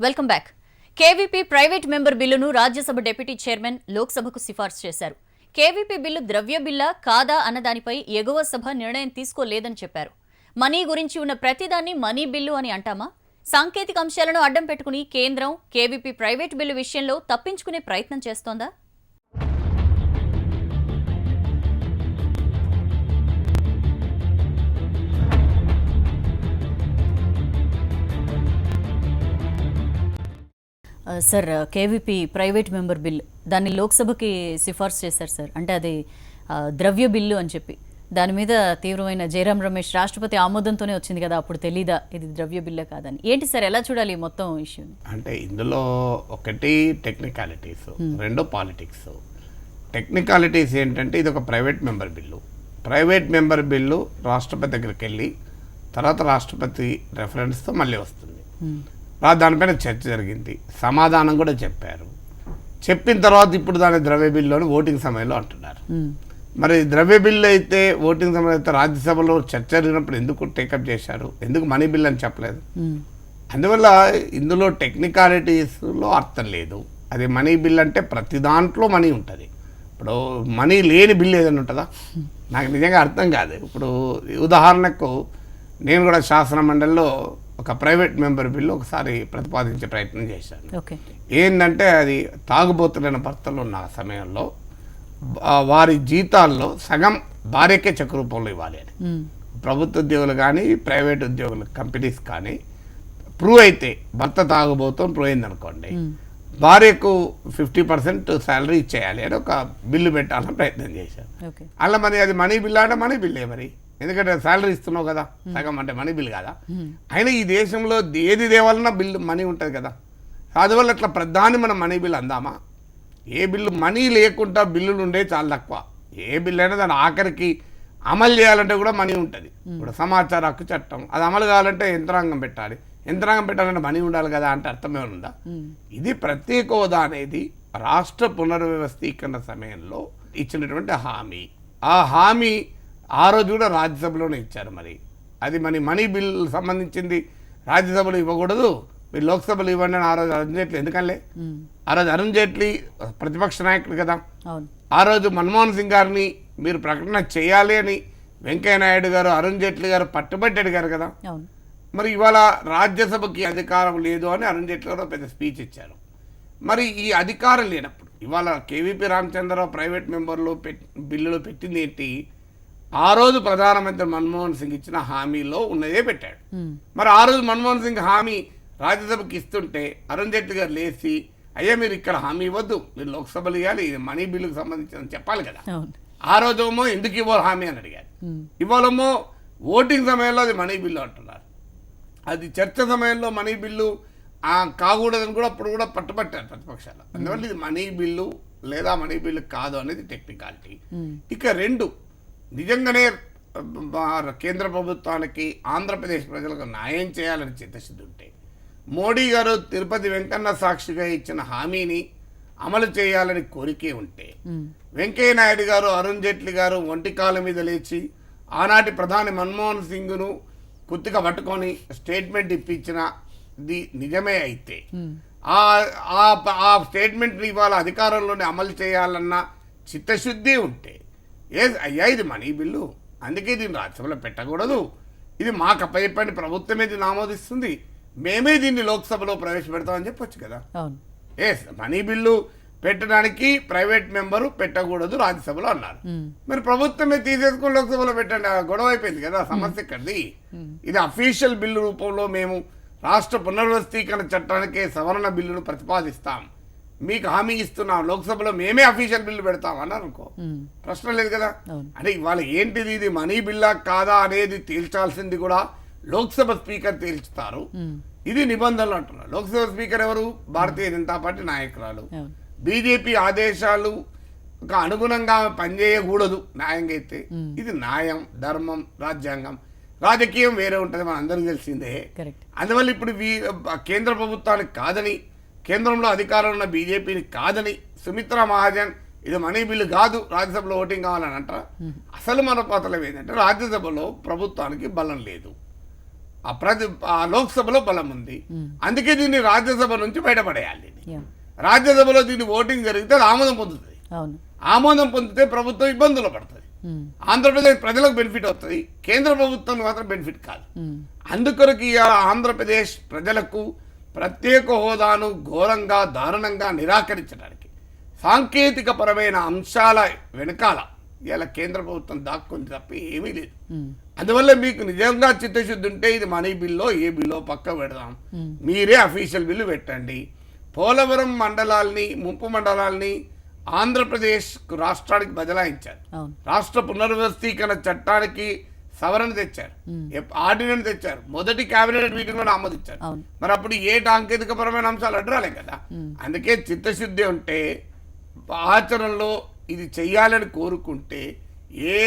Welcome back. KVP private member బిల్లును Rajya Sabha deputy chairman లోక్సభకు సిఫార్సు చేశారు. కేవీపీ బిల్లు ద్రవ్య బిల్లా కాదా అన్నదానిపై ఎగువ సభ నిర్ణయం తీసుకోలేదని చెప్పారు. మనీ గురించి ఉన్న ప్రతిదాన్ని మనీ బిల్లు అని అంటామా? సాంకేతిక అంశాలను అడ్డం పెట్టుకుని కేంద్రం కేవీపీ ప్రైవేట్ బిల్లు విషయంలో తప్పించుకునే ప్రయత్నం చేస్తోందా? Sir, KVP private member bill దాన్ని లోక్సభకి సిఫార్సు చేశారు సార్. అంటే అది ద్రవ్య బిల్లు అని చెప్పి దాని మీద తీవ్రమైన జయరాం రమేష్ రాష్ట్రపతి ఆమోదంతోనే వచ్చింది కదా, అప్పుడు తెలీదా ఇది ద్రవ్య బిల్లే కాదని? ఏంటి సార్, ఎలా చూడాలి మొత్తం ఇష్యూని? అంటే ఇందులో ఒకటి టెక్నికాలిటీస్, రెండో పాలిటిక్స్. టెక్నికాలిటీస్ ఏంటంటే ఇది ఒక private member bill. Private member bill రాష్ట్రపతి దగ్గరికి వెళ్ళి తర్వాత రాష్ట్రపతి రెఫరెన్స్తో మళ్ళీ వస్తుంది. దానిపైన చర్చ జరిగింది, సమాధానం కూడా చెప్పారు. చెప్పిన తర్వాత ఇప్పుడు దాని ద్రవ్య బిల్లు అని ఓటింగ్ సమయంలో అంటున్నారు. మరి ద్రవ్య బిల్లు అయితే ఓటింగ్ సమయంలో అయితే రాజ్యసభలో చర్చ జరిగినప్పుడు ఎందుకు టేకప్ చేశారు, ఎందుకు మనీ బిల్ అని చెప్పలేదు? అందువల్ల ఇందులో టెక్నికాలిటీస్లో అర్థం లేదు. అది మనీ బిల్ అంటే ప్రతి దాంట్లో మనీ ఉంటుంది. ఇప్పుడు మనీ లేని బిల్ ఏదైనా ఉంటుందా? నాకు నిజంగా అర్థం కాదు. ఇప్పుడు ఉదాహరణకు నేను కూడా శాసన మండలిలో ఒక ప్రైవేట్ మెంబర్ బిల్లు ఒకసారి ప్రతిపాదించే ప్రయత్నం చేశాను. ఏంటంటే అది తాగుబోతులైన భర్తలు ఉన్న సమయంలో వారి జీతాల్లో సగం భార్యకే చెక్ రూపంలో ఇవ్వాలి అని. ప్రభుత్వ ఉద్యోగులు కానీ ప్రైవేట్ ఉద్యోగులు కంపెనీస్ కానీ ప్రూవ్ అయితే, భర్త తాగుబోతాం ప్రూవ్ అయింది అనుకోండి, భార్యకు 50% శాలరీ ఇచ్చేయాలి అని ఒక బిల్లు పెట్టాలని ప్రయత్నం చేశాను. అలా మరి అది మనీ బిల్ అంటే మనీ బిల్లే మరి, ఎందుకంటే శాలరీ ఇస్తున్నావు కదా, సగం అంటే మనీ బిల్ కదా. అయినా ఈ దేశంలో ఏది దేవాలన్నా బిల్లు మనీ ఉంటుంది కదా. అందువల్ల అట్లా ప్రధాని మనం మనీ బిల్ అందామా? ఏ బిల్లు మనీ లేకుండా బిల్లులు ఉండే చాలా తక్కువ. ఏ బిల్లు అయినా దాని ఆఖరికి అమలు చేయాలంటే కూడా మనీ ఉంటుంది. ఇప్పుడు సమాచార హక్కు చట్టం అది అమలు కావాలంటే యంత్రాంగం పెట్టాలి. యంత్రాంగం పెట్టాలంటే మనీ ఉండాలి కదా, అంటే అర్థమే ఉందా? ఇది ప్రత్యేక హోదా అనేది రాష్ట్ర పునర్వ్యవస్థీకరణ సమయంలో ఇచ్చినటువంటి హామీ. ఆ హామీ ఆ రోజు కూడా రాజ్యసభలోనే ఇచ్చారు. మరి అది మనీ బిల్ సంబంధించింది రాజ్యసభలో ఇవ్వకూడదు, మీరు లోక్సభలో ఇవ్వండి అని ఆ రోజు అరుణ్ జైట్లీ ఎందుకనిలే? ఆ రోజు అరుణ్ జైట్లీ ప్రతిపక్ష నాయకుడు కదా. ఆ రోజు మన్మోహన్ సింగ్ గారిని మీరు ప్రకటన చేయాలి అని వెంకయ్య నాయుడు గారు, అరుణ్ జైట్లీ గారు పట్టుబట్టి అడిగారు కదా. మరి ఇవాళ రాజ్యసభకి అధికారం లేదు అని అరుణ్ జైట్లీ గారు పెద్ద స్పీచ్ ఇచ్చారు. మరి ఈ అధికారం లేనప్పుడు ఇవాళ కేవీపీ రామచంద్రరావు ప్రైవేట్ మెంబర్లు బిల్లులో పెట్టింది ఏంటి? ఆ రోజు ప్రధానమంత్రి మన్మోహన్ సింగ్ ఇచ్చిన హామీలో ఉన్నదే పెట్టాడు. మరి ఆ రోజు మన్మోహన్ సింగ్ హామీ రాజ్యసభకి ఇస్తుంటే అరుణ్ జైట్లీ గారు లేచి, అయ్యా మీరు ఇక్కడ హామీ ఇవ్వద్దు, మీరు లోక్సభలో ఇవ్వాలి, ఇది మనీ బిల్లుకు సంబంధించిన చెప్పాలి కదా. ఆ రోజేమో ఎందుకు ఇవ్వాలి హామీ అని అడిగారు. ఇవాళేమో ఓటింగ్ సమయంలో అది మనీ బిల్లు అంటున్నారు. అది చర్చ సమయంలో మనీ బిల్లు కాకూడదని కూడా అప్పుడు కూడా పట్టుబట్టారు ప్రతిపక్షాలు. అందువల్ల ఇది మనీ బిల్లు లేదా మనీ బిల్లు కాదు అనేది టెక్నికాలిటీ. ఇక రెండు, నిజంగానే కేంద్ర ప్రభుత్వానికి ఆంధ్రప్రదేశ్ ప్రజలకు న్యాయం చేయాలని చిత్తశుద్ధి ఉంటే, మోడీ గారు తిరుపతి వెంకన్న సాక్షిగా ఇచ్చిన హామీని అమలు చేయాలని కోరికే ఉంటే, వెంకయ్య నాయుడు గారు, అరుణ్ జైట్లీ గారు ఒంటి కాళ్ళ మీద లేచి ఆనాటి ప్రధాని మన్మోహన్ సింగ్ను కుత్తిగా పట్టుకొని స్టేట్మెంట్ ఇప్పించినది నిజమే అయితే, ఆ స్టేట్మెంట్ని ఇవాళ అధికారంలోనే అమలు చేయాలన్న చిత్తశుద్ధి ఉంటే, అయ్యా ఇది మనీ బిల్లు, అందుకే దీన్ని రాజ్యసభలో పెట్టకూడదు, ఇది మాకు అప్పచెప్పండి, ప్రభుత్వమే దీన్ని ఆమోదిస్తుంది, మేమే దీన్ని లోక్సభలో ప్రవేశపెడతామని చెప్పొచ్చు కదా. మనీ బిల్లు పెట్టడానికి ప్రైవేట్ మెంబరు పెట్టకూడదు రాజ్యసభలో అన్నారు. మరి ప్రభుత్వమే తీసేసుకుని లోక్సభలో పెట్టండి, గొడవ అయిపోయింది కదా. సమస్య ఎక్కడిది? ఇది అఫీషియల్ బిల్లు రూపంలో మేము రాష్ట్ర పునర్వ్యవస్థీకరణ చట్టానికి సవరణ బిల్లును ప్రతిపాదిస్తాం, మీకు హామీ ఇస్తున్నాం, లోక్సభలో మేమే అఫీషియల్ బిల్లు పెడతాం అన్నారు అనుకో, ప్రశ్న లేదు కదా. అంటే ఇవాళ ఏంటిది, ఇది మనీ బిల్లా కాదా అనేది తేల్చాల్సింది కూడా లోక్సభ స్పీకర్ తేల్చుతారు. ఇది నిబంధనలు అంటున్నారు. లోక్సభ స్పీకర్ ఎవరు? భారతీయ జనతా పార్టీ నాయకురాలు. బీజేపీ ఆదేశాలు అనుగుణంగా పనిచేయకూడదు న్యాయంగా అయితే. ఇది న్యాయం, ధర్మం, రాజ్యాంగం. రాజకీయం వేరే ఉంటుంది, మన అందరికీ తెలిసిందే. అందువల్ల ఇప్పుడు కేంద్ర ప్రభుత్వానికి కాదని, కేంద్రంలో అధికారంలో ఉన్న బీజేపీని కాదని సుమిత్రా మహాజన్ ఇది మనీ బిల్లు కాదు, రాజ్యసభలో ఓటింగ్ కావాలని అంటారా? అసలు మన పతలం ఏంటంటే రాజ్యసభలో ప్రభుత్వానికి బలం లేదు. ఆ లోక్సభలో బలం ఉంది. అందుకే దీన్ని రాజ్యసభ నుంచి బయటపడేయాలి. Yeah. రాజ్యసభలో దీన్ని ఓటింగ్ జరిగితే అది ఆమోదం పొందుతుంది. అవును. ఆమోదం పొందితే ప్రభుత్వం ఇబ్బందులు పడుతుంది. ఆంధ్రప్రదేశ్ ప్రజలకు బెనిఫిట్ అవుతుంది, కేంద్ర ప్రభుత్వం మాత్రం బెనిఫిట్ కాదు. అందుకొరకు ఇవాళ ఆంధ్రప్రదేశ్ ప్రజలకు ప్రత్యేక హోదాను ఘోరంగా దారుణంగా నిరాకరించడానికి సాంకేతిక పరమైన అంశాల వెనకాల ఇలా కేంద్ర ప్రభుత్వం దాక్కుంది తప్ప ఏమీ లేదు. అందువల్ల మీకు నిజంగా చిత్తశుద్ధి ఉంటే ఇది మనీ బిల్లో ఏ బిల్లో పక్క పెడదాం, మీరే అఫీషియల్ బిల్లు పెట్టండి. పోలవరం మండలాల్ని ముంపు మండలాల్ని ఆంధ్రప్రదేశ్ రాష్ట్రానికి బదలాయించారు. రాష్ట్ర పునర్వ్యవస్థీకరణ చట్టానికి సవరణ తెచ్చారు, ఆర్డినెన్స్ తెచ్చారు, మొదటి కేబినెట్ మీటింగ్ లో ఆమోదించారు. మరి అప్పుడు ఏ సాంకేతిక పరమైన అంశాలు అడ్రాలే కదా. అందుకే చిత్తశుద్ధి ఉంటే ఆచరణలో ఇది చెయ్యాలని కోరుకుంటే ఏ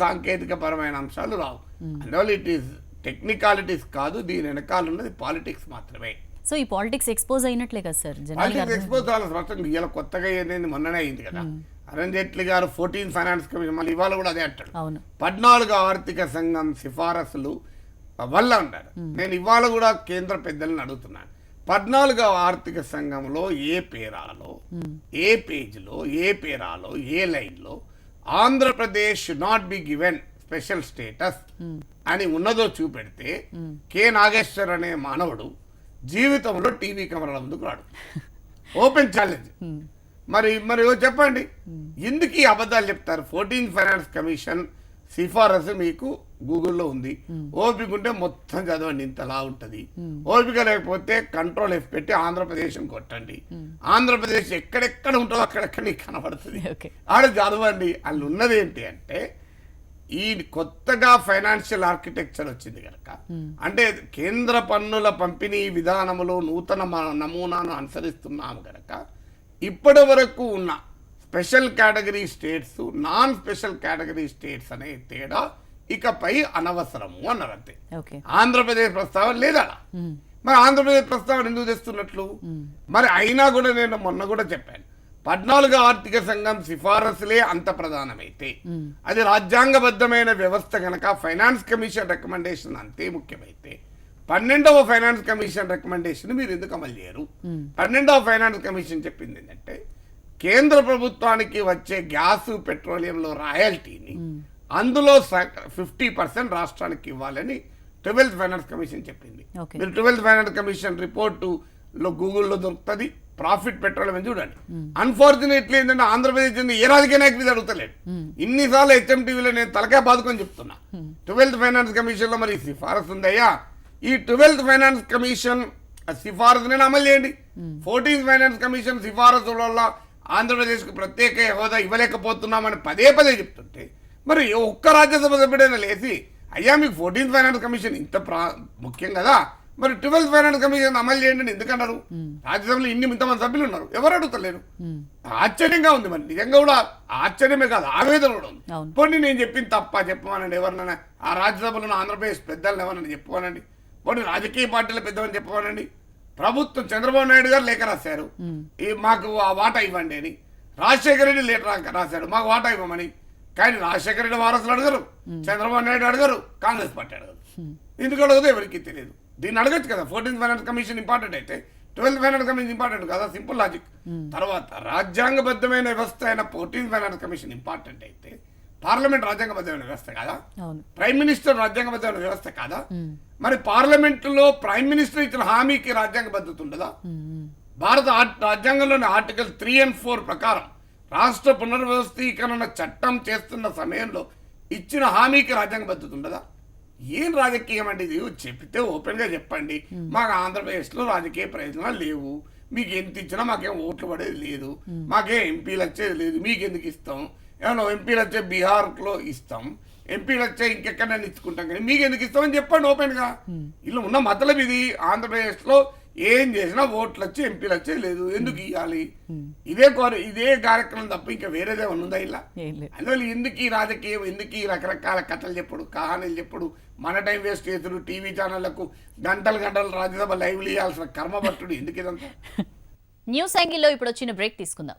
సాంకేతిక పరమైన అంశాలు రావు. అందువల్ల ఇట్ ఈస్ టెక్నికాలిటీస్ కాదు, దీని వెనకాల ఉన్నది పాలిటిక్స్ మాత్రమే. సో ఈ పాలిటిక్స్ ఎక్స్పోజ్ అయినట్లే కదా సార్? పాలిటిక్స్ ఎక్స్పోజ్ చాలా స్పష్టంగా ఇలా కొత్తగా ఏదైంది మొన్ననే అయింది కదా. అరుణ్ జైట్లీ గారు 14 ఫైనాన్స్ కమిషన్, మళ్ళీ ఇవాళ కూడా అదే అంటాడు. 14 ఆర్థిక సంఘం సిఫారసులు వల్ల ఉంటారు. నేను ఇవాళ కూడా కేంద్ర పెద్దలను అడుగుతున్నాను, 14 ఆర్థిక సంఘంలో ఏ పేరాలో, ఏ పేజీలో, ఏ పేరాలో, ఏ లైన్లో Andhra Pradesh should not be given special status అని ఉన్నదో చూపెడితే కె నాగేశ్వర్ అనే మానవుడు జీవితంలో టీవీ కెమెరాల ముందుకు రాడు. Open challenge. మరి చెప్పండి, ఎందుకు ఈ అబద్ధాలు చెప్తారు? 14 ఫైనాన్స్ కమిషన్ సిఫారసు మీకు గూగుల్లో ఉంది. ఓపిక ఉంటే మొత్తం చదవండి, ఇంతలా ఉంటుంది. ఓపిక లేకపోతే కంట్రోల్ F పెట్టి ఆంధ్రప్రదేశ్ కొట్టండి. ఆంధ్రప్రదేశ్ ఎక్కడెక్కడ ఉంటుందో అక్కడెక్కడ నీకు కనబడుతుంది, ఆడ చదవండి. వాళ్ళు ఉన్నది ఏంటి అంటే ఈ కొత్తగా ఫైనాన్షియల్ ఆర్కిటెక్చర్ వచ్చింది కనుక, అంటే కేంద్ర పన్నుల పంపిణీ విధానములో నూతన నమూనాను అనుసరిస్తున్నాము కనుక ఇప్పటి వరకు ఉన్న special category states, non special category states అనే తేడా ఇకపై అనవసరము అన్నారు అంతే. ఆంధ్రప్రదేశ్ ప్రస్తావన లేదా? మరి ఆంధ్రప్రదేశ్ ప్రస్తావన ఎందుకు తెస్తున్నట్లు? మరి అయినా కూడా నేను మొన్న కూడా చెప్పాను, 14 ఆర్థిక సంఘం సిఫారసులే అంత ప్రధానమైతే, అది రాజ్యాంగబద్ధమైన వ్యవస్థ కనుక ఫైనాన్స్ కమిషన్ రికమెండేషన్ అంతే ముఖ్యమైతే 12వ ఫైనాన్స్ కమిషన్ రికమెండేషన్ మీరు ఎందుకు అమలు చేయరు? 12వ ఫైనాన్స్ కమిషన్ చెప్పింది ఏంటంటే కేంద్ర ప్రభుత్వానికి వచ్చే గ్యాస్ పెట్రోలియంలో రాయల్టీని అందులో 50% రాష్ట్రానికి ఇవ్వాలని 12th ఫైనాన్స్ కమిషన్ చెప్పింది. మీరు 12th ఫైనాన్స్ కమిషన్ రిపోర్టులో గూగుల్లో దొరుకుతుంది, ప్రాఫిట్ పెట్రోలియం చూడండి. అన్ఫార్చునేట్లీ ఏంటంటే ఆంధ్రప్రదేశ్ ఏ రాజకీయ నాయకు మీద అడుగుతలేడు. ఇన్నిసార్లు HMTVలో నేను తలకాయ బాదుకొని చెప్తున్నా, 12th ఫైనాన్స్ కమిషన్ లో మరి సిఫారసు ఉందయ్యా, ఈ 12th ఫైనాన్స్ కమిషన్ సిఫారసు నేను అమలు చేయండి. 14th ఫైనాన్స్ కమిషన్ సిఫారసు వల్ల ఆంధ్రప్రదేశ్కు ప్రత్యేక హోదా ఇవ్వలేకపోతున్నామని పదే చెప్తుంటే మరి ఒక్క రాజ్యసభ సభ్యుడైనా లేచి అయ్యా మీకు 14th ఫైనాన్స్ కమిషన్ ఇంత ముఖ్యం కదా, మరి 12th ఫైనాన్స్ కమిషన్ అమలు చేయండి అని ఎందుకన్నారు? రాజ్యసభలో ఇంతమంది సభ్యులు ఉన్నారు, ఎవరు అడుగుతలేరు. ఆశ్చర్యంగా ఉంది. మరి నిజంగా కూడా ఆశ్చర్యమే కాదు, ఆవేదన కూడా ఉంది. పోనీ నేను చెప్పింది తప్ప చెప్పమనండి, ఎవరినైనా ఆ రాజ్యసభలో ఆంధ్రప్రదేశ్ పెద్దలను ఎవరన్నా చెప్పమనండి, పోనీ రాజకీయ పార్టీల పెద్దవని చెప్పమనండి. ప్రభుత్వం చంద్రబాబు నాయుడు గారు లేఖ రాశారు, మాకు ఆ వాటా ఇవ్వండి అని. రాజశేఖర రెడ్డి లేఖ రాశాడు, మాకు వాటా ఇవ్వమని. కానీ రాజశేఖర రెడ్డి వారసులు అడగరు, చంద్రబాబు నాయుడు అడగరు, కాంగ్రెస్ పార్టీ అడగరు. ఎందుకు అడగదు ఎవరికి తెలియదు. దీన్ని అడగచ్చు కదా. 14th ఫైనాన్స్ కమిషన్ ఇంపార్టెంట్ అయితే 12th ఫైనాన్స్ కమిషన్ ఇంపార్టెంట్ కదా, సింపుల్ లాజిక్. తర్వాత రాజ్యాంగబద్ధమైన వ్యవస్థ అయిన 14th ఫైనాన్స్ కమిషన్ ఇంపార్టెంట్ అయితే పార్లమెంట్ రాజ్యాంగబద్ధమైన వ్యవస్థ కాదా? ప్రైమ్ మినిస్టర్ రాజ్యాంగబద్ధమైన వ్యవస్థ కాదా? మరి పార్లమెంటులో ప్రైమ్ మినిస్టర్ ఇచ్చిన హామీకి రాజ్యాంగబద్ధత ఉండదా? భారత రాజ్యాంగంలోని ఆర్టికల్ 3 and 4 ప్రకారం రాష్ట్ర పునర్వ్యవస్థీకరణ చట్టం చేస్తున్న సమయంలో ఇచ్చిన హామీకి రాజ్యాంగబద్ధత ఉండదా? ఏం రాజకీయం అంటే ఇది? చెప్తే ఓపెన్ గా చెప్పండి, మాకు ఆంధ్రప్రదేశ్లో రాజకీయ ప్రయోజనాలు లేవు, మీకు ఎంత ఇచ్చినా మాకేం ఓట్లు పడేది లేదు, మాకేం ఎంపీలు వచ్చేది లేదు, మీకు ఎందుకు ఇస్తాం? ఏమన్నా ఎంపీలు వచ్చే బీహార్లో ఇస్తాం, ఎంపీలు వచ్చే ఇంకెక్కడైనా ఇచ్చుకుంటాం, కానీ మీకు ఎందుకు ఇస్తామని చెప్పండి ఓపెన్ గా. ఇలా ఉన్న మతలబ్ ఇది. ఆంధ్రప్రదేశ్లో ఏం చేసినా ఓట్లు వచ్చి ఎంపీలు వచ్చేది లేదు, ఎందుకు ఇవ్వాలి? ఇదే కార్యక్రమం తప్ప ఇంకా వేరేదే ఉందా ఇలా? అందువల్ల ఎందుకు ఈ రాజకీయం, ఎందుకు ఈ రకరకాల కథలు చెప్పుడు, కహానీలు చెప్పుడు, మన టైం వేస్ట్ చేతుడు, టీవీ ఛానళ్లకు గంటలు రాజ్యసభ లైవ్లు ఇవ్వాల్సిన కర్మ పట్టుడు ఎందుకు ఇదంతా? న్యూస్ యాంగిల్లో ఇప్పుడు వచ్చిన బ్రేక్ తీసుకుందాం.